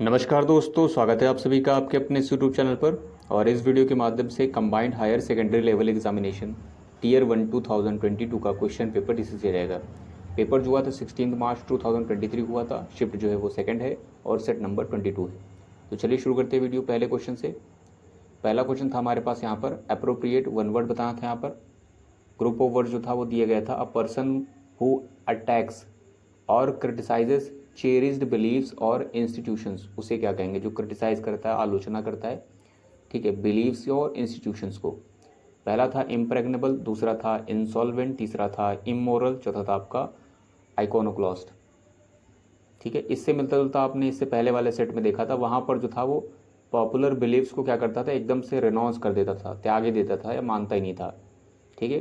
नमस्कार दोस्तों, स्वागत है आप सभी का आपके अपने इस यूट्यूब चैनल पर। और इस वीडियो के माध्यम से combined higher secondary level examination tier 1 2022 का क्वेश्चन पेपर इसी से रहेगा। पेपर जो हुआ था 16 मार्च 2023 हुआ था। शिफ्ट जो है वो सेकंड है और सेट नंबर 22 है। तो चलिए शुरू करते हैं वीडियो पहले क्वेश्चन से। पहला क्वेश्चन था हमारे पास यहाँ पर अप्रोप्रिएट वन वर्ड बताना था। यहाँ पर ग्रुप ऑफ वर्ड जो था वो दिया गया था, अ पर्सन हु अटैक्स और क्रिटिसाइजेस चेरिज्ड बिलीव्स और इंस्टीट्यूशंस, उसे क्या कहेंगे? जो क्रिटिसाइज करता है, आलोचना करता है, ठीक है, बिलीव्स और इंस्टीट्यूशंस को। पहला था इम्प्रेग्नेबल, दूसरा था इंसॉल्वेंट, तीसरा था इमोरल, चौथा था आपका आइकोनोक्लास्ट। ठीक है, इससे मिलता जुलता आपने इससे पहले वाले सेट में देखा था, वहाँ पर जो था वो पॉपुलर बिलीव्स को क्या करता था, एकदम से रेनॉन्स कर देता था, त्याग ही देता था या मानता ही नहीं था। ठीक है,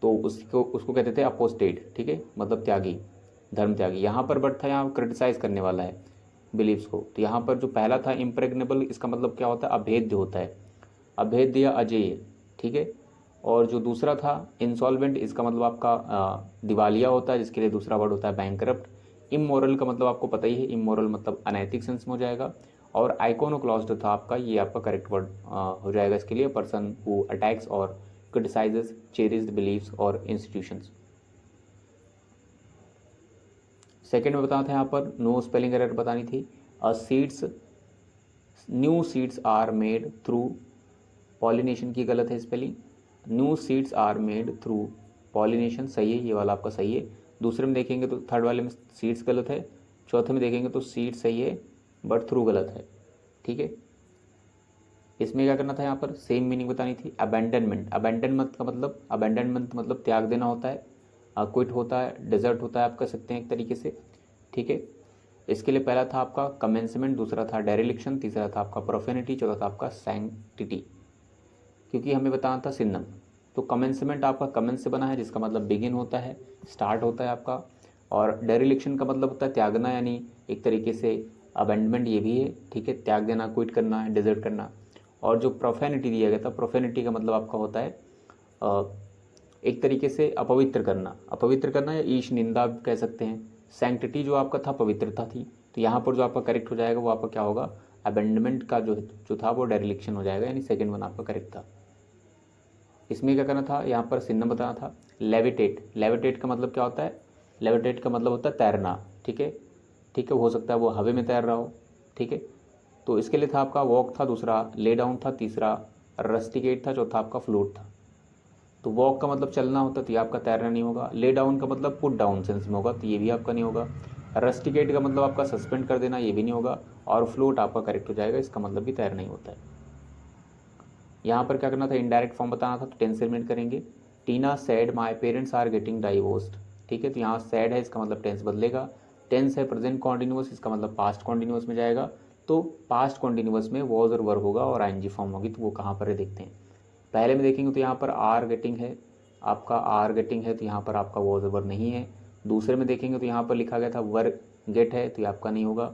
तो उसको कहते थे अपोस्टेट। ठीक है, मतलब त्यागी, धर्म त्यागी। यहाँ पर बट था, यहाँ क्रिटिसाइज करने वाला है बिलीव्स को। तो यहाँ पर जो पहला था इम्प्रेग्नेबल, इसका मतलब क्या होता है? अभेद्य होता है, अभेद्य या अजेय। ठीक है, और जो दूसरा था इंसॉल्वेंट, इसका मतलब आपका दिवालिया होता है, जिसके लिए दूसरा वर्ड होता है बैंकरप्ट। इमोरल का मतलब आपको पता ही है, इमोरल मतलब अनैतिक सेंस में हो जाएगा। और आइकोनोक्लास्ट था आपका, ये आपका करेक्ट वर्ड हो जाएगा इसके लिए, पर्सन हु अटैक्स और क्रिटिसाइजेस चेरिज्ड बिलीव्स और इंस्टीट्यूशंस। सेकेंड में बताना था यहाँ पर, नो स्पेलिंग एरर बतानी थी। A seeds, new seeds are made through pollination की गलत है spelling. New seeds are made through pollination सही है, ये वाला आपका सही है। दूसरे में देखेंगे तो थर्ड वाले में सीड्स गलत है। चौथे में देखेंगे तो सीड सही है बट थ्रू गलत है। ठीक है, इसमें क्या करना था? यहाँ पर सेम मीनिंग बतानी थी। अबैंडनमेंट, अबैंडनमेंट का मतलब, अबैंडनमेंट मतलब त्याग देना होता है, क्विट होता है, डिजर्ट होता है, आप कह सकते हैं एक तरीके से। ठीक है, इसके लिए पहला था आपका कमेंसमेंट, दूसरा था डेरिलिक्शन, तीसरा था आपका प्रोफेनिटी, चौथा था आपका सैंक्टिटी। क्योंकि हमें बताना था सिनम, तो कमेंसमेंट आपका कमेंस से बना है, जिसका मतलब बिगिन होता है, स्टार्ट होता है आपका। और डेरिलिक्शन का मतलब होता है त्यागना, यानी एक तरीके से अबेंडमेंट ये भी है। ठीक है, त्याग देना, क्विट करना है, डिजर्ट करना। और जो प्रोफेनिटी दिया गया था, प्रोफेनिटी का मतलब आपका होता है एक तरीके से अपवित्र करना, अपवित्र करना या ईश निंदा कह सकते हैं। सैंक्टिटी जो आपका था पवित्रता थी। तो यहाँ पर जो आपका करेक्ट हो जाएगा वो आपका क्या होगा? अबेंडमेंट का जो था वो डेरिलिक्शन हो जाएगा, यानी सेकंड वन आपका करेक्ट था। इसमें क्या करना था? यहाँ पर सिन्नम बताना था। लेविटेट, लेविटेट का मतलब क्या होता है? लेविटेट का मतलब होता है तैरना। ठीक है, ठीक है, हो सकता है वो हवा में तैर रहा हो। ठीक है, तो इसके लिए था आपका वॉक था, दूसरा ले डाउन था, तीसरा रस्टिकेट था, चौथा आपका फ्लोट था। तो वॉक का मतलब चलना होता है, तो ये आपका तैरना नहीं होगा। ले डाउन का मतलब पुट डाउन सेंस में होगा, तो ये भी आपका नहीं होगा। रस्टिकेट का मतलब आपका सस्पेंड कर देना, ये भी नहीं होगा। और फ्लोट आपका करेक्ट हो जाएगा, इसका मतलब भी तैरना ही होता है। यहाँ पर क्या करना था? इनडायरेक्ट फॉर्म बताना था, तो टेंस से एलिमिनेट करेंगे। Tina said my parents are getting divorced. ठीक है, तो यहाँ सैड है, इसका मतलब टेंस बदलेगा। टेंस है प्रेजेंट कॉन्टिन्यूस, इसका मतलब पास्ट कॉन्टिन्यूस में जाएगा। तो पास्ट कॉन्टिन्यूस में वॉज और वर्ब होगा और आईएनजी फॉर्म होगी, तो वो कहाँ पर है देखते हैं। पहले में देखेंगे तो यहाँ पर आर गेटिंग है, आपका आर गेटिंग है, तो यहाँ पर आपका वॉज और वर्ब नहीं है। दूसरे में देखेंगे तो यहाँ पर लिखा गया था वर गेट है, तो ये आपका नहीं होगा।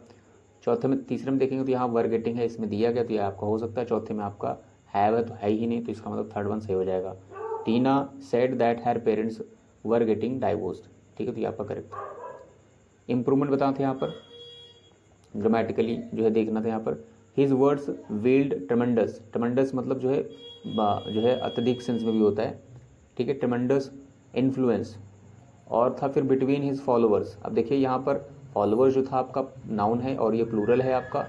चौथे में, तीसरे में देखेंगे तो यहाँ वर गेटिंग है, इसमें दिया गया, तो ये आपका हो सकता है। चौथे में आपका हैव है, तो है ही नहीं, तो इसका मतलब थर्ड वन सही हो जाएगा। Tina said that her parents were getting divorced. ठीक है, तो ये आपका करेक्ट। इंप्रूवमेंट बताना था यहाँ पर, ग्रामेटिकली जो है देखना था यहाँ पर। His words wield tremendous, tremendous मतलब जो है अत्यधिक सेंस में भी होता है। ठीक है, ट्रमेंडस इन्फ्लुएंस। और था फिर बिटवीन हिज फॉलोअर्स। अब देखिए यहाँ पर फॉलोअर्स जो था आपका नाउन है और ये प्लूरल है आपका।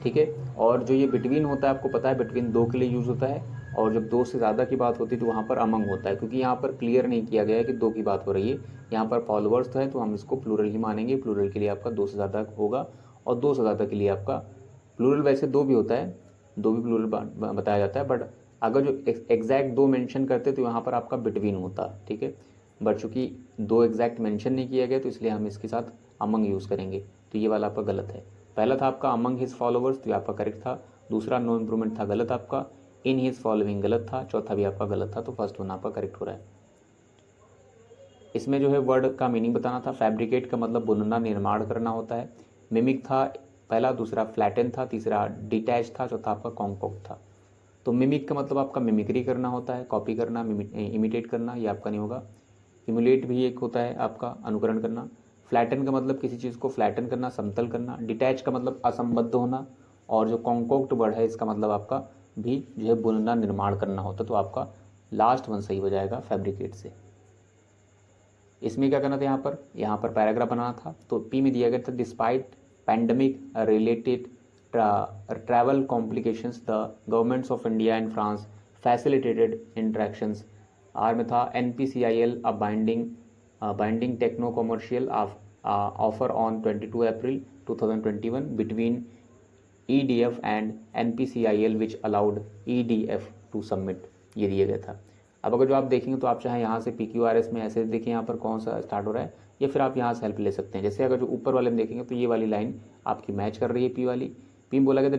ठीक है, और जो ये बिटवीन होता है आपको पता है बिटवीन दो के लिए यूज़ होता है, और जब दो से ज़्यादा की बात होती है तो वहाँ पर अमंग होता है, क्योंकि यहाँ पर क्लियर नहीं किया गया है कि दो की बात हो रही है। यहाँ पर फॉलोअर्स तो है, तो हम इसको प्लूरल ही मानेंगे। प्लूरल के लिए आपका दो से ज़्यादा होगा, और दो से ज़्यादा के लिए आपका प्लूरल वैसे दो भी होता है, दो भी प्लूरल बताया जाता है, बट अगर जो एग्जैक्ट दो मेंशन करते तो यहाँ पर आपका बिटवीन होता। ठीक है, बट चूंकि दो एग्जैक्ट मेंशन नहीं किया गया तो इसलिए हम इसके साथ अमंग यूज़ करेंगे, तो ये वाला आपका गलत है। पहला था आपका अमंग हिज फॉलोवर्स, तो ये आपका करेक्ट था। दूसरा नो इम्प्रूवमेंट था, गलत आपका। इन हिज फॉलोइंग गलत था, चौथा भी आपका गलत था, तो फर्स्ट वन आपका करेक्ट हो रहा है। इसमें जो है वर्ड का मीनिंग बताना था। फैब्रिकेट का मतलब बुनना, निर्माण करना होता है। मिमिक था पहला, दूसरा फ्लैटन था, तीसरा डिटैच था, चौथा आपका कॉम्पैक्ट था। तो मिमिक का मतलब आपका मिमिक्री करना होता है, कॉपी करना, इमिटेट करना, ये आपका नहीं होगा। इमुलेट भी एक होता है आपका अनुकरण करना। फ्लैटन का मतलब किसी चीज़ को फ्लैटन करना, समतल करना। डिटैच का मतलब असंबद्ध होना। और जो कॉन्कोक्ट वर्ड है इसका मतलब आपका भी जो है बुनना, निर्माण करना होता है। तो आपका लास्ट वन सही हो जाएगा फैब्रिकेट से। इसमें क्या करना था, यहाँ पर पैराग्राफ बनाना था। तो पी में दिया गया था despite pandemic related travel complications the governments of India and France facilitated interactions. R में था NPCIL a binding techno commercial offer on 22 April 2021 between EDF and NPCIL which allowed EDF to submit. ये दिया गया था। अब अगर जो आप देखेंगे तो आप चाहे यहाँ से PQRS में ऐसे देखिए यहाँ पर कौन सा स्टार्ट हो रहा है, या फिर आप यहाँ से हेल्प ले सकते हैं। जैसे अगर जो ऊपर वाले में देखेंगे तो ये वाली लाइन आपकी मैच कर रही है पी वाली। पी में बोला गया था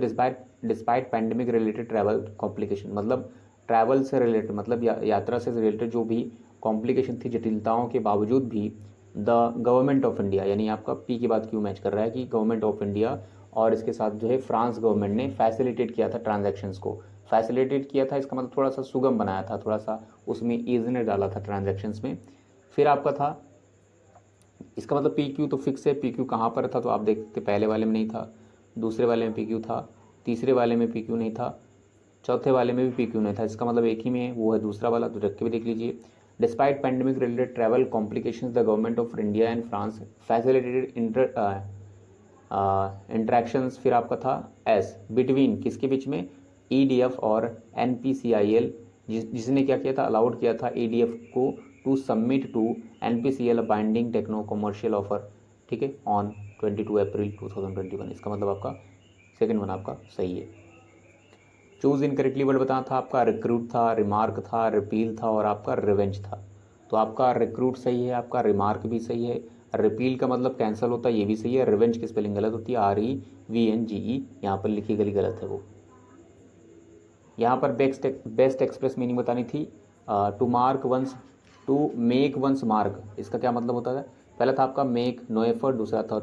despite pandemic related travel complication, मतलब ट्रैवल से रिलेटेड, मतलब यात्रा से रिलेटेड जो भी कॉम्प्लिकेशन थी, जटिलताओं के बावजूद भी द गवर्नमेंट ऑफ इंडिया, यानी आपका पी के बाद क्यों मैच कर रहा है कि गवर्नमेंट ऑफ इंडिया और इसके साथ जो है फ्रांस गवर्नमेंट ने फैसिलिटेट किया था ट्रांजैक्शंस को। फैसिलिटेट किया था इसका मतलब थोड़ा सा सुगम बनाया था, थोड़ा सा उसमें ईजनेस डाला था ट्रांजैक्शंस में। फिर आपका था इसका मतलब पी क्यू तो फिक्स है। पी क्यू कहाँ पर था तो आप देखते पहले वाले में नहीं था, दूसरे वाले में पी क्यू था, तीसरे वाले में पी क्यू नहीं था, चौथे वाले में भी पी क्यू नहीं था। इसका मतलब एक ही में है, वो है दूसरा वाला, तो रख के भी देख लीजिए। Despite pandemic related travel complications the government of India and France facilitated interactions. फिर आपका था एस बिटवीन, किसके बीच में, EDF और NPCIL, जिसने क्या किया था, अलाउड किया था EDF को to submit to NPCIL binding techno commercial offer, ठीक है, ऑन 22 अप्रैल 2021। इसका मतलब आपका सेकंड वन आपका सही है। चूज इनकरेक्टली वर्ड बताना था आपका रिक्रूट था, रिमार्क था, रिपील था और आपका रिवेंज था। तो आपका रिक्रूट सही है, आपका रिमार्क भी सही है, रिपील का मतलब कैंसिल होता है ये भी सही है, रिवेंज की स्पेलिंग गलत होती है, REVNGE, यहाँ पर लिखी गई गलत है वो। यहाँ पर बेस्ट एक्सप्रेस मीनिंग बतानी थी। टू मेक वंस मार्क, इसका क्या मतलब होता है। पहला था आपका मेक नो एफर्ट, दूसरा था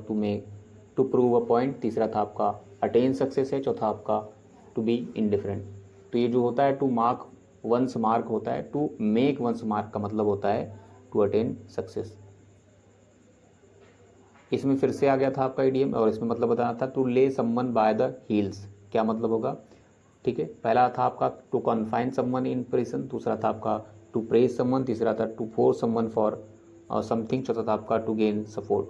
टू प्रूव अ पॉइंट, तीसरा था आपका अटेन सक्सेस है, चौथा आपका टू बी इंडिफरेंट। तो ये जो होता है टू मार्क वंस मार्क होता है, टू मेक वंस मार्क का मतलब होता है टू अटेन सक्सेस। इसमें फिर से आ गया था आपका इडियम, और इसमें मतलब बताना था टू ले समवन बाय द हील्स, क्या मतलब होगा, ठीक है। पहला था आपका to confine someone in prison, दूसरा था आपका टू प्रेज समवन, तीसरा था to force someone for something, चौथा था आपका टू गेन सपोर्ट।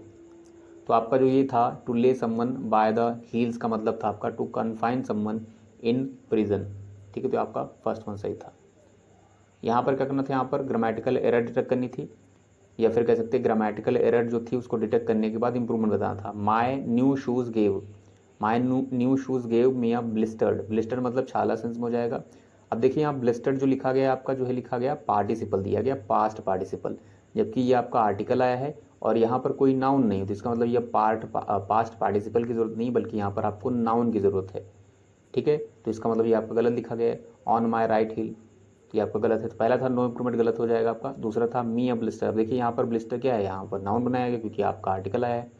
तो आपका जो ये था टू ले समवन बाय द हील्स का मतलब था आपका to confine someone in prison, ठीक है। तो आपका फर्स्ट वन सही था। यहाँ पर क्या करना था, यहाँ पर ग्रामेटिकल एरर डिटेक्ट करनी थी, या फिर कह सकते हैं ग्रामेटिकल एरर जो थी उसको डिटेक्ट करने के बाद इंप्रूवमेंट बताना था। My new shoes gave me a blistered, blistered मतलब छाला सेंस में हो जाएगा। अब देखिए यहाँ ब्लिस्टर्ड जो लिखा गया आपका जो है लिखा गया पार्टिसिपल दिया गया, पास्ट पार्टिसिपल, जबकि ये आपका आर्टिकल आया है और यहाँ पर कोई नाउन नहीं, तो इसका मतलब ये पास्ट पार्टिसिपल की जरूरत नहीं, बल्कि यहाँ पर आपको नाउन की ज़रूरत है, ठीक है। तो इसका मतलब ये आपका गलत लिखा गया है। ऑन माई राइट हिल, तो ये आपका गलत है। तो पहला था नो इम्प्रूवमेंट, गलत हो जाएगा आपका। दूसरा था मी अ ब्लिस्टर, अब देखिए यहाँ पर ब्लिस्टर क्या है, यहाँ पर नाउन बनाया गया क्योंकि आपका आर्टिकल आया है,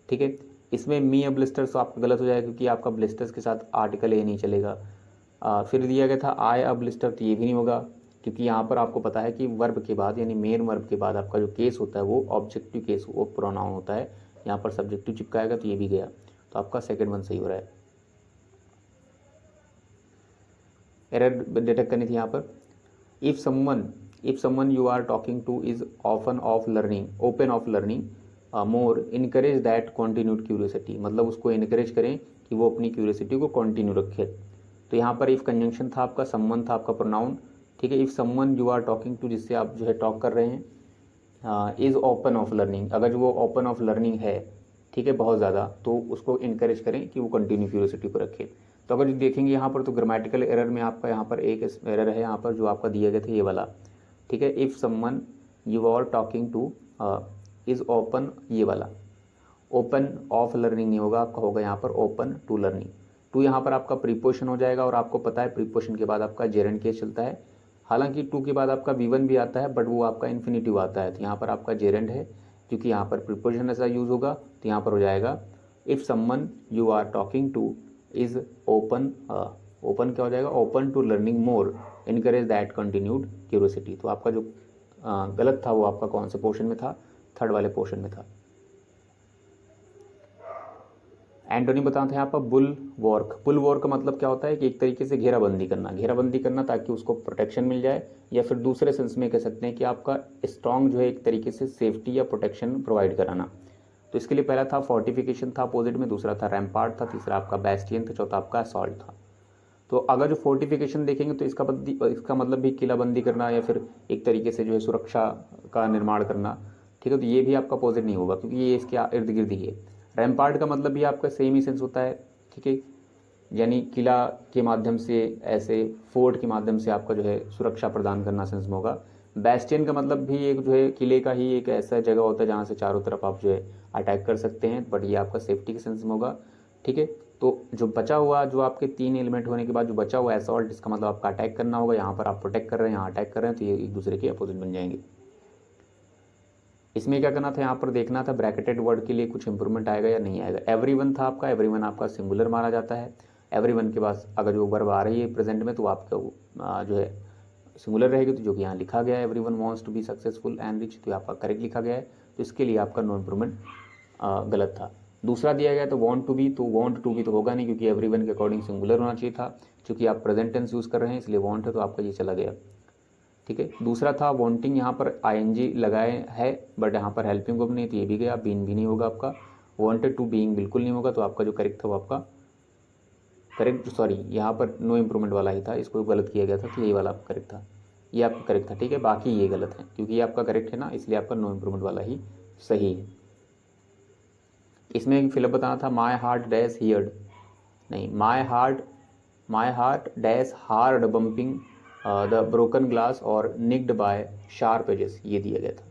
ठीक है। इसमें मी अ ब्लिस्टर्स तो आपका गलत हो जाएगा क्योंकि आपका ब्लिस्टर्स के साथ आर्टिकल ए नहीं चलेगा। फिर दिया गया था आई अ ब्लिस्टर, तो ये भी नहीं होगा क्योंकि यहाँ पर आपको पता है कि वर्ब के बाद यानी मेन वर्ब के बाद आपका जो केस होता है वो ऑब्जेक्टिव केस, वो प्रोनाउन होता है, यहाँ पर सब्जेक्टिव चिपकाएगा तो ये भी गया। तो आपका सेकेंड वन सही हो रहा है। एरर डिटेक्ट करनी थी यहाँ पर। If someone you are talking to is open of learning more, encourage that continued curiosity, मतलब उसको encourage करें कि वो अपनी क्यूरियोसिटी को कंटिन्यू रखे। तो यहाँ पर इफ कंजंक्शन था आपका, समवन था आपका प्रोनाउन, ठीक है। If someone you are talking to, जिससे आप जो है टॉक कर रहे हैं, इज़ ओपन ऑफ लर्निंग, अगर जो वो ओपन ऑफ लर्निंग है, ठीक है, बहुत ज़्यादा, तो उसको इनकरेज करें कि वो कंटिन्यू क्यूरियोसिटी को रखे। तो अगर देखेंगे यहाँ पर तो ग्रामेटिकल एरर में आपका यहाँ पर एक एरर है यहाँ पर जो आपका दिया गया था ये वाला, ठीक है। If someone you are talking to is open, ये वाला ओपन ऑफ लर्निंग नहीं होगा, आपका होगा यहाँ पर ओपन टू लर्निंग। टू यहाँ पर आपका प्रीपोजिशन हो जाएगा और आपको पता है प्रीपोजिशन के बाद आपका जेरेंड केस चलता है। हालांकि टू के बाद आपका V1 भी आता है बट वो आपका इन्फिनिटिव आता है, तो यहाँ पर आपका जेरेंड है क्योंकि यहाँ पर प्रीपोजिशन ऐसा यूज़ होगा, तो यहाँ पर हो जाएगा if someone you are talking to is open, open क्या हो जाएगा, open to learning more, encourage that continued curiosity. तो आपका जो गलत था वो आपका कौन से पोर्शन में था, थर्ड वाले पोर्शन में था। एंटोनी बताते हैं यहाँ पर बुल वॉर्क। बुल वॉर्क का मतलब क्या होता है कि एक तरीके से घेराबंदी करना, घेराबंदी करना ताकि उसको प्रोटेक्शन मिल जाए, या फिर दूसरे सेंस में कह सकते हैं कि आपका स्ट्रॉन्ग जो है एक तरीके से सेफ्टी या प्रोटेक्शन प्रोवाइड कराना। तो इसके लिए पहला था फोर्टिफिकेशन था अपोजिट में, दूसरा था रैम्पार्ट था, तीसरा आपका बेस्टियन था, चौथा आपका असॉल्ट था। तो अगर जो फोर्टिफिकेशन देखेंगे तो इसका मतलब भी किलाबंदी करना या फिर एक तरीके से जो है सुरक्षा का निर्माण करना, ठीक है। तो ये भी आपका अपोजिट नहीं होगा क्योंकि ये इसके इर्द गिर्द ही है। रैम्पार्ट का मतलब भी आपका सेम ही सेंस होता है, ठीक है, यानी किला के माध्यम से, ऐसे फोर्ट के माध्यम से आपका जो है सुरक्षा प्रदान करना सेंस में होगा। बेस्टियन का मतलब भी एक जो है किले का ही एक ऐसा जगह होता है जहाँ से चारों तरफ आप जो है अटैक कर सकते हैं, बट ये आपका सेफ्टी के सेंस में होगा, ठीक है। तो जो बचा हुआ, जो आपके 3 एलिमेंट होने के बाद जो बचा हुआ असॉल्ट, इसका मतलब आपका अटैक करना होगा। यहाँ पर आप प्रोटेक्ट कर रहे हैं, यहाँ अटैक कर रहे हैं, तो ये एक दूसरे के अपोजिट बन जाएंगे। इसमें क्या करना था, यहाँ पर देखना था ब्रैकेटेड वर्ड के लिए कुछ इंप्रूवमेंट आएगा या नहीं आएगा। एवरीवन था आपका, एवरीवन आपका सिंगुलर माना जाता है। एवरीवन के पास अगर जो वर्ब आ रही है प्रेजेंट में तो आपका जो है सिंगुलर रहेगी, तो जो कि यहाँ लिखा गया है everyone wants to be successful and rich, तो आपका करेक्ट लिखा गया है, तो इसके लिए आपका नो इंप्रूवमेंट गलत था। दूसरा दिया गया तो वांट टू बी, तो वांट टू बी तो होगा नहीं क्योंकि एवरीवन के अकॉर्डिंग सिंगुलर होना चाहिए था। चूंकि आप प्रेजेंट टेंस यूज़ कर रहे हैं इसलिए वांट है, तो आपका ये चला गया, ठीक है। दूसरा था वांटिंग, यहाँ पर आईएनजी लगाए है बट यहाँ पर हेल्पिंग वर्ब नहीं, तो ये भी गया, बीन भी नहीं होगा आपका। वांटेड टू बीइंग बिल्कुल नहीं होगा, तो आपका जो करेक्ट था वो आपका करेक्ट, सॉरी यहाँ पर नो इम्प्रूवमेंट वाला ही था, इसको गलत किया गया था, तो यही वाला आपका करेक्ट था, ये आपका करेक्ट था, ठीक है। बाकी ये गलत है क्योंकि ये आपका करेक्ट है ना, इसलिए आपका नो इम्प्रूवमेंट वाला ही सही है। इसमें फिलअप बताना था माई हार्ट डैश हियर्ड, नहीं, my heart dash hard bumping the broken glass और निक्ड बाय शार्प एजेस, ये दिया गया था।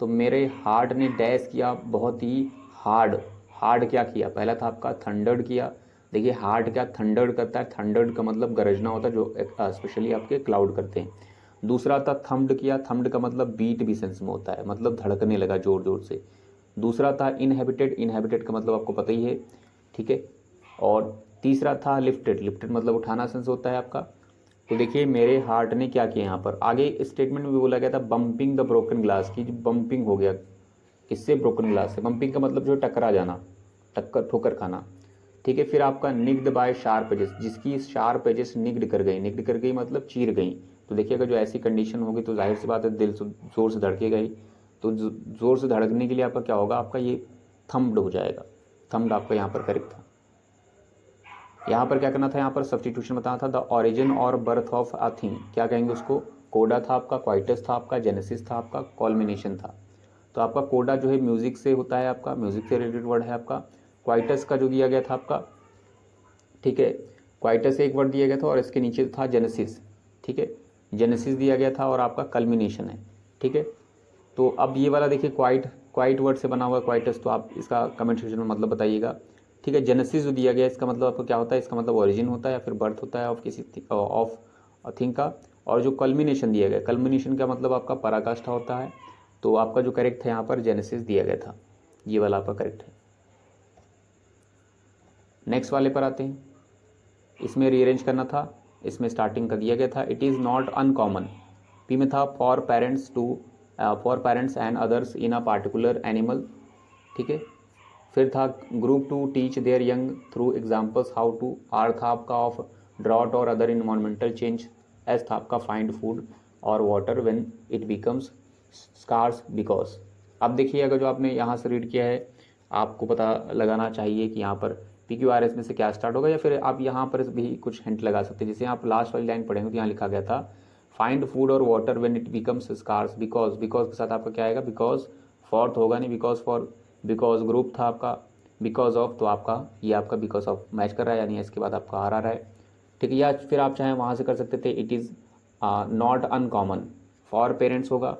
तो मेरे हार्ट ने डैश किया, बहुत ही हार्ड। हार्ड क्या किया, पहला था आपका थंडर्ड किया। देखिए हार्ड क्या थंडर्ड करता है, थंडर्ड का मतलब गरजना होता है, जो स्पेशली आपके क्लाउड करते हैं। दूसरा था थम्ड किया, थम्ड का मतलब बीट भी सेंस में होता है, मतलब धड़कने लगा जोर जोर से। दूसरा था इनहेबिटेड, इनहेबिटेड का मतलब आपको पता ही है, ठीक है। और तीसरा था लिफ्टेड, लिफ्टेड मतलब उठाना सेंस होता है आपका। तो देखिए मेरे हार्ट ने क्या किया, यहाँ पर आगे स्टेटमेंट में भी बोला गया था बम्पिंग द ब्रोकन ग्लास की, जो बम्पिंग हो गया किससे, ब्रोकन ग्लास से। बम्पिंग का मतलब जो टकरा जाना, टक्कर ठोकर खाना, ठीक है। फिर आपका निग्ड बाय शार्प एजेस, जिसकी शार्प एजेस निग्ड कर गई, निग्ड कर गई मतलब चीर गई। तो देखिए अगर जो ऐसी कंडीशन होगी तो जाहिर सी बात है दिल जोर से धड़केगा ही, तो जोर से धड़कने के लिए आपका क्या होगा, आपका ये थम्ब्ड हो जाएगा। थम्ब्ड आपका यहाँ पर करेक्ट था। यहाँ पर क्या करना था, यहाँ पर सब्स्टिट्यूशन बताना था। द ओरिजिन और बर्थ ऑफ अ थिंग, क्या कहेंगे उसको, कोडा था आपका, क्वाइटस था आपका, जेनेसिस था आपका, कॉल्मिनेशन था। तो आपका कोडा जो है म्यूजिक से होता है, आपका म्यूजिक से रिलेटेड वर्ड है आपका। क्वाइटस का जो दिया गया था आपका, ठीक है, क्वाइटस एक वर्ड दिया गया था और इसके नीचे था जेनेसिस, ठीक है, जेनेसिस दिया गया था और आपका कल्मिनेशन है, ठीक है। तो अब ये वाला देखिए क्वाइट वर्ड से बना हुआ है क्वाइटस, तो आप इसका कमेंट सेक्शन में मतलब बताइएगा, ठीक है। जेनेसिस जो दिया गया है इसका मतलब आपको क्या होता है, इसका मतलब ओरिजिन होता है या फिर बर्थ होता है ऑफ किसी ऑफ थिंग का। और जो कल्मिनेशन दिया गया, कल्मिनेशन का मतलब आपका पराकाष्ठा होता है। तो आपका जो करेक्ट है यहाँ पर जेनेसिस दिया गया था, ये वाला आपका करेक्ट है। नेक्स्ट वाले पर आते हैं, इसमें रीअरेंज करना था। इसमें स्टार्टिंग का दिया गया था it is not uncommon, P में था for parents and others in a particular animal, ठीक है। फिर था group to teach their young through examples how to, R था आपका ऑफ ड्रॉट और अदर इन्वायरमेंटल चेंज, एस था आपका फाइंड फूड और water when it becomes scarce because. अब देखिए अगर जो आपने यहाँ से रीड किया है, आपको पता लगाना चाहिए कि यहाँ पर PQRS में से क्या स्टार्ट होगा, या फिर आप यहाँ पर भी कुछ हिंट लगा सकते हैं। जैसे आप लास्ट वाली लाइन पढ़ेंगे तो यहाँ लिखा गया था फाइंड फूड और water when it becomes scarce because, because के साथ आपका क्या आएगा, बिकॉज फॉर तो होगा नहीं, बिकॉज फॉर, बिकॉज ग्रुप था आपका, बिकॉज ऑफ, तो आपका ये आपका बिकॉज ऑफ मैच कर रहा है, यानी इसके बाद आपका RR है, ठीक है। या फिर आप चाहें वहाँ से कर सकते थे it is not uncommon, for parents होगा,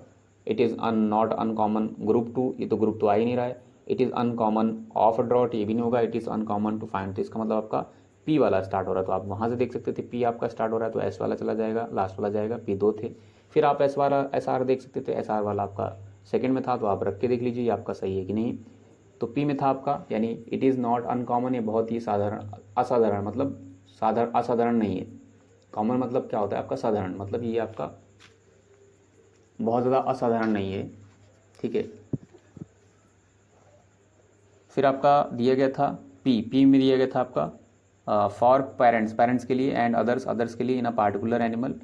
it is not uncommon group two, ये तो ग्रुप टू आ ही नहीं रहा है। It is uncommon of drought, ये भी नहीं होगा। It is uncommon to find, तो इसका मतलब आपका P वाला स्टार्ट हो रहा है, तो आप वहाँ से देख सकते थे P आपका स्टार्ट हो रहा है, तो S वाला चला जाएगा, लास्ट वाला जाएगा, P दो थे। फिर आप S वाला SR देख सकते थे, SR वाला आपका सेकंड में था, तो आप रख के देख लीजिए आपका सही है कि नहीं। तो P में था आपका, यानी इट इज़ नॉट अनकॉमन, ये बहुत ही साधारण, असाधारण, मतलब असाधारण नहीं है। कॉमन मतलब क्या होता है आपका, साधारण, मतलब ये आपका बहुत ज़्यादा असाधारण नहीं है, ठीक है। फिर आपका दिया गया था पी में दिया गया था आपका फॉर पेरेंट्स के लिए, एंड अदर्स के लिए इन अ पार्टिकुलर एनिमल,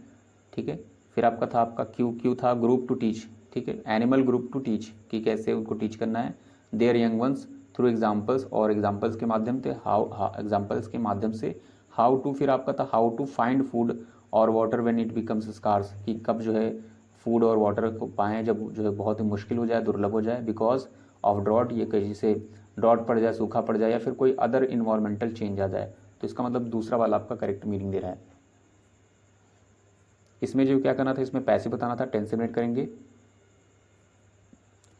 ठीक है। फिर आपका था आपका क्यू था ग्रुप टू टीच, ठीक है, एनिमल ग्रुप टू टीच कि कैसे उनको टीच करना है, their young ones through examples, और एग्जाम्पल्स के माध्यम से हाउ टू, फिर आपका था हाउ टू फाइंड फूड और water when it becomes scarce, कि कब जो है फूड और वाटर को पाएँ जब जो है बहुत ही मुश्किल हो जाए, दुर्लभ हो जाए, बिकॉज ऑफ ड्रॉट, ये कहीं से ड्रॉट पड़ जाए, सूखा पड़ जाए, या फिर कोई अदर इन्वायरमेंटल चेंज आ जाए। तो इसका मतलब दूसरा वाला आपका करेक्ट मीनिंग दे रहा है। इसमें जो क्या करना था, इसमें पैसे बताना था, 10 से मिनट करेंगे।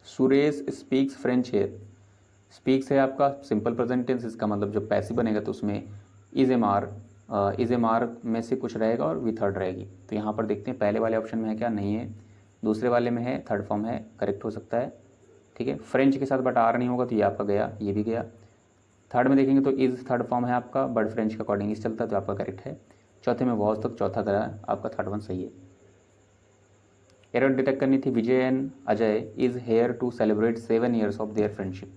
Suresh speaks French here, speaks है आपका सिंपल प्रेजेंट टेंस, इसका मतलब जब पैसिव बनेगा तो उसमें इज एम आर में से कुछ रहेगा और वी थर्ड रहेगी। तो यहाँ पर देखते हैं पहले वाले ऑप्शन में है क्या, नहीं है, दूसरे वाले में है, थर्ड फॉर्म है, करेक्ट हो सकता है, ठीक है। फ्रेंच के साथ बट आर नहीं होगा तो ये आपका गया, ये भी गया। थर्ड में देखेंगे तो इज थर्ड फॉर्म है आपका, बट फ्रेंच के अकॉर्डिंग इस चलता है तो आपका करेक्ट है। चौथे में वॉज तक चौथा करा, आपका थर्ड वन सही है। एरर डिटेक्ट करनी थी, Vijay and Ajay is here to celebrate 7 years of their friendship.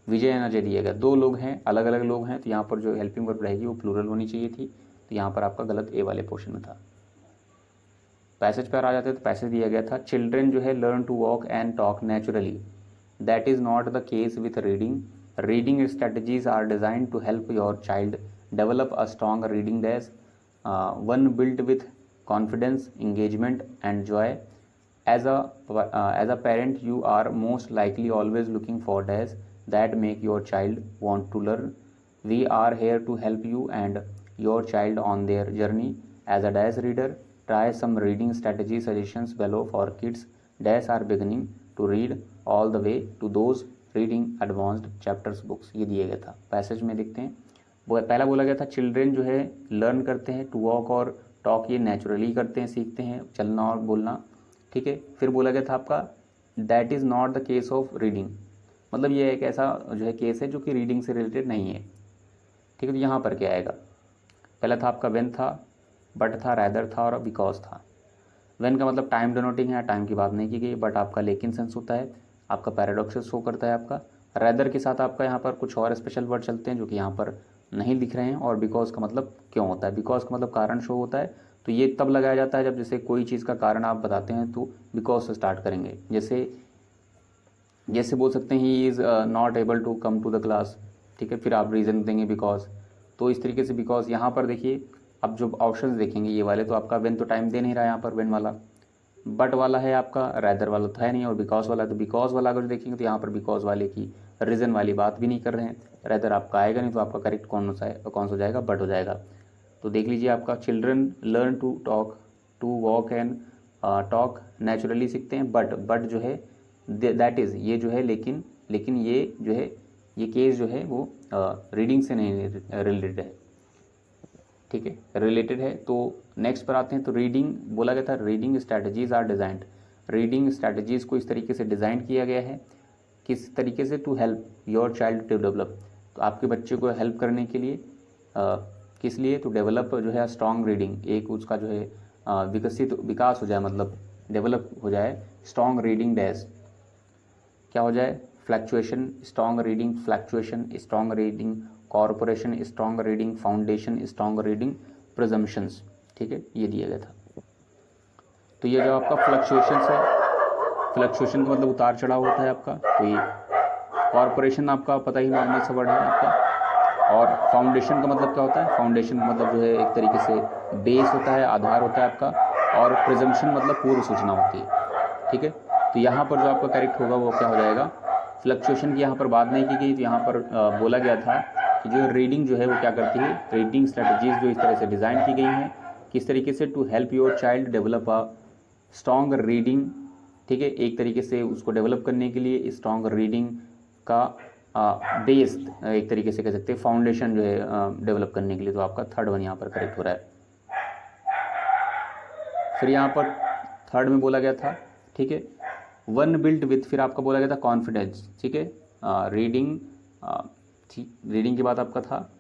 Vijay and Ajay दिएगा, दो लोग हैं, अलग अलग लोग हैं, तो यहाँ पर जो हेल्पिंग वर्ब रहेगी वो प्लूरल होनी चाहिए थी, तो यहाँ पर आपका गलत ए वाले पोर्शन में था। पैसेज पर आ जाते तो पैसेज दिया गया था, चिल्ड्रेन जो है learn to walk and talk naturally, that is not the case with reading, reading strategies are design to help your child develop a strong reading dash, one built with confidence, engagement and joy. As a parent, you are most likely always looking for days that make your child want to learn. We are here to help you and your child on their journey. As a dash reader, try some reading strategy suggestions below for kids dash are beginning to read all the way to those reading advanced chapters books. ये दिया गया था। Passage में देखते हैं, पहला बोला गया था चिल्ड्रेन जो है लर्न करते हैं, टू वॉक और टॉक ये नेचुरली करते हैं, सीखते हैं चलना और बोलना, ठीक है। फिर बोला गया था आपका that is not the case of reading, मतलब ये एक ऐसा जो है केस है जो कि रीडिंग से रिलेटेड नहीं है, ठीक है। तो यहाँ पर क्या आएगा, पहला था आपका व्हेन था, बट था, रैदर था और बिकॉज था। व्हेन का मतलब टाइम डिनोटिंग है, टाइम की बात नहीं की गई, बट आपका लेकिन सेंस होता है, आपका पैराडॉक्स शो करता है आपका। रैदर के साथ आपका यहाँ पर कुछ और स्पेशल वर्ड चलते हैं जो कि यहाँ पर नहीं दिख रहे हैं, और बिकॉज का मतलब क्यों होता है, बिकॉज का मतलब कारण शो होता है, तो ये तब लगाया जाता है जब जैसे कोई चीज़ का कारण आप बताते हैं तो बिकॉज से स्टार्ट करेंगे। जैसे बोल सकते हैं he is not able to come to the class, ठीक है, फिर आप रीज़न देंगे बिकॉज। तो इस तरीके से बिकॉज, यहाँ पर देखिए अब जो ऑप्शंस देखेंगे ये वाले, तो आपका व्हेन तो टाइम दे नहीं रहा है यहाँ पर, व्हेन वाला, बट वाला है आपका, रैदर वाला तो है नहीं, और बिकॉज वाला है, तो बिकॉज वाला अगर देखेंगे तो यहाँ पर बिकॉज वाले की रीज़न वाली बात भी नहीं कर रहे हैं, रैदर आपका आएगा नहीं, तो आपका करेक्ट कौन सा हो जाएगा, बट हो जाएगा। तो देख लीजिए आपका children learn to talk, to walk and talk naturally सीखते हैं, बट जो है दैट इज़, ये जो है लेकिन ये जो है ये केस जो है वो रीडिंग से नहीं रिलेटेड है, ठीक है, रिलेटेड है। तो नेक्स्ट पर आते हैं, तो रीडिंग बोला गया था, reading strategies are designed, reading strategies को इस तरीके से डिज़ाइन किया गया है, किस तरीके से, to help your child to develop, तो आपके बच्चे को हेल्प करने के लिए, किस लिए, तो डेवलप जो है स्ट्रॉन्ग रीडिंग, एक उसका जो है विकास हो जाए, मतलब डेवलप हो जाए, स्ट्रॉन्ग रीडिंग डैश क्या हो जाए, fluctuation, strong reading fluctuation, strong reading corporation, strong reading foundation, strong reading presumptions, ठीक है, ये दिया गया था। तो ये जो आपका फ्लक्चुएशंस है, फ्लक्चुएशन का मतलब उतार चढ़ाव होता है आपका, तो ये कॉर्पोरेशन आपका पता ही नॉर्मल सा वर्ड है आपका, और फाउंडेशन का मतलब क्या होता है, फाउंडेशन का मतलब जो है एक तरीके से बेस होता है, आधार होता है आपका, और प्रिजम्पशन मतलब पूर्व सूचना होती है, ठीक है। तो यहाँ पर जो आपका करेक्ट होगा वो क्या हो जाएगा, फ्लक्चुएशन की यहाँ पर बात नहीं की गई, तो यहाँ पर बोला गया था कि जो रीडिंग जो है वो क्या करती है, रीडिंग स्ट्रेटजीज जो इस तरह से डिज़ाइन की गई हैं, किस तरीके से, to help your child develop a strong reading, ठीक है, एक तरीके से उसको डेवलप करने के लिए स्ट्रॉन्ग रीडिंग का बेस, एक तरीके से कह सकते हैं फाउंडेशन जो है डेवलप करने के लिए, तो आपका थर्ड वन यहाँ पर करेक्ट हो रहा है। फिर यहाँ पर थर्ड में बोला गया था, ठीक है, वन बिल्ट विथ, फिर आपका बोला गया था कॉन्फिडेंस, ठीक है, रीडिंग की बात आपका था,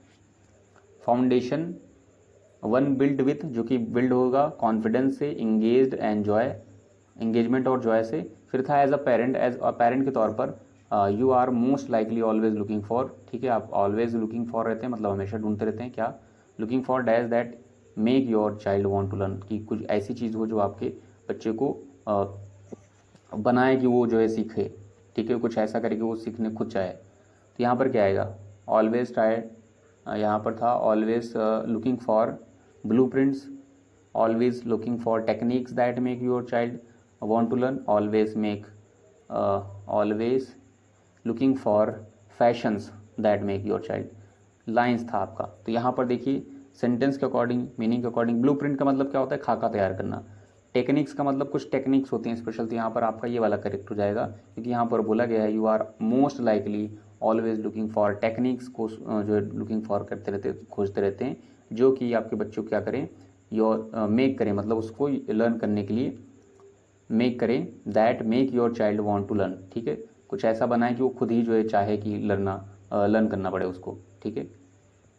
फाउंडेशन वन बिल्ड विथ जो कि बिल्ड होगा कॉन्फिडेंस से, इंगेज्ड एंड जॉय, इंगेजमेंट और जॉय से। फिर था एज अ पेरेंट के तौर पर, you are most likely always looking for, ठीक है, आप ऑलवेज लुकिंग फॉर रहते हैं, मतलब हमेशा ढूंढते रहते हैं क्या, looking for dash that make your child want to learn, कि कुछ ऐसी चीज़ हो जो आपके बच्चे को बनाए कि वो जो है सीखे, ठीक है, कुछ ऐसा करे कि वो सीखने खुद चाहे। तो यहाँ पर क्या आएगा, ऑलवेज ट्राई, यहाँ पर था always looking for blueprints, always looking for techniques that make your child want to learn, always make always looking for fashions that make your child, lines था आपका। तो यहाँ पर देखिए सेंटेंस के अकॉर्डिंग, मीनिंग के अकॉर्डिंग, ब्लूप्रिंट का मतलब क्या होता है, खाका तैयार करना, टेक्निक्स का मतलब कुछ टेक्निक्स होती हैं स्पेशल, तो यहाँ पर आपका ये वाला करेक्ट हो जाएगा, क्योंकि यहाँ पर बोला गया है you are most likely always looking for techniques को जो है लुकिंग फॉर करते रहते, खोजते रहते हैं, जो कि आपके बच्चों को क्या करें, योर मेक करें, मतलब उसको लर्न करने के लिए मेक करें, that make your child want to learn, ठीक है, कुछ ऐसा बनाए कि वो खुद ही जो है चाहे कि लर्न करना पड़े उसको, ठीक है,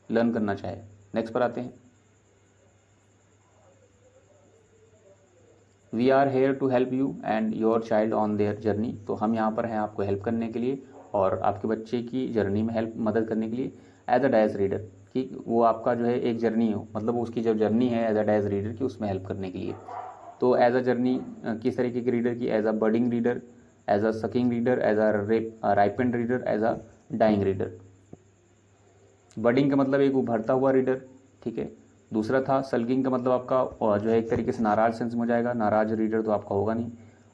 लर्न करना चाहे। नेक्स्ट पर आते हैं, we are here to help you and your child on their journey, तो हम यहाँ पर हैं आपको हेल्प करने के लिए और आपके बच्चे की जर्नी में मदद करने के लिए, एज अ डैश रीडर, कि वो आपका जो है एक जर्नी हो, मतलब उसकी जो जर्नी है एज अ डैश रीडर की, उसमें हेल्प करने के लिए। तो एज अ जर्नी किस तरीके की रीडर की, as a budding reader, as a sucking reader, as a ripened reader, as a dying reader. Budding का मतलब एक उभरता हुआ रीडर, ठीक है। दूसरा था सल्किंग का मतलब आपका जो है एक तरीके से नाराज सेंस में हो जाएगा, नाराज रीडर तो आपका होगा नहीं।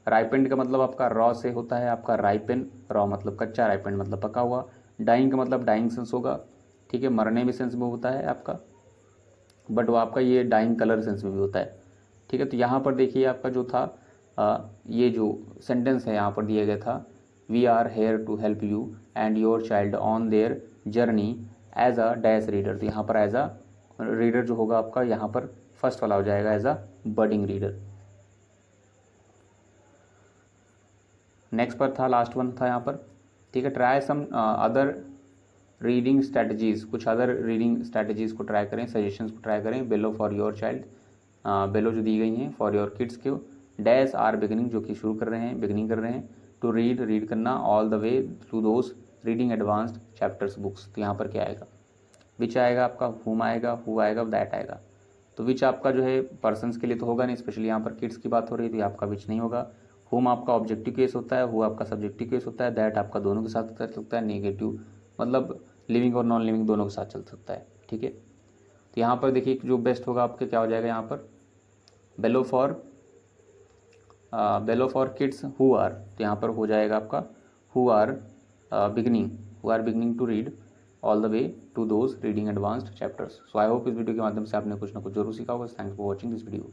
राइपेंड का मतलब आपका रॉ से होता है, आपका राइपेन, रॉ मतलब कच्चा, राइपेंड मतलब पका हुआ। डाइंग का मतलब डाइंग सेंस होगा, ठीक है, मरने में सेंस में होता है आपका, बट वो आपका ये डाइंग कलर सेंस में भी होता है, ठीक है। तो यहाँ पर देखिए आपका जो था ये जो सेंटेंस है यहाँ पर दिया गया था, we are here to help you and your child on their journey as a dash reader, तो यहाँ पर एज अ रीडर जो होगा आपका यहाँ पर फर्स्ट वाला हो जाएगा, as a budding reader. Next पर था, लास्ट वन था यहाँ पर, ठीक है, try some other reading strategies, कुछ अदर रीडिंग स्ट्रैटेजीज को ट्राई करें, सजेशंस को ट्राई करें, below for your child, below जो दी गई हैं फॉर योर किड्स के, डैश आर बिगनिंग जो कि शुरू कर रहे हैं, बिगनिंग कर रहे हैं, टू रीड करना, all the way through those reading advanced chapters books, तो यहाँ पर क्या आएगा, विच आएगा आपका, हुम आएगा, हु आएगा, दैट आएगा। तो विच आपका जो है पर्सन्स के लिए तो होगा नहीं, स्पेशली यहाँ पर किड्स की बात हो रही है, तो आपका विच नहीं होगा। हुम आपका ऑब्जेक्टिव केस होता है, हु आपका सब्जेक्टिव केस होता है, दैट आपका दोनों के साथ चल सकता है, नेगेटिव मतलब लिविंग और नॉन लिविंग दोनों के साथ चल सकता है, ठीक है। तो यहाँ पर देखिए जो बेस्ट होगा आपके क्या हो जाएगा यहाँ पर, below for kids who are, तो यहाँ पर हो जाएगा आपका who are beginning to read all the way to those reading advanced chapters. So I hope इस वीडियो के माध्यम से आपने कुछ ना कुछ जरूर सीखा होगा। Thanks for watching this video.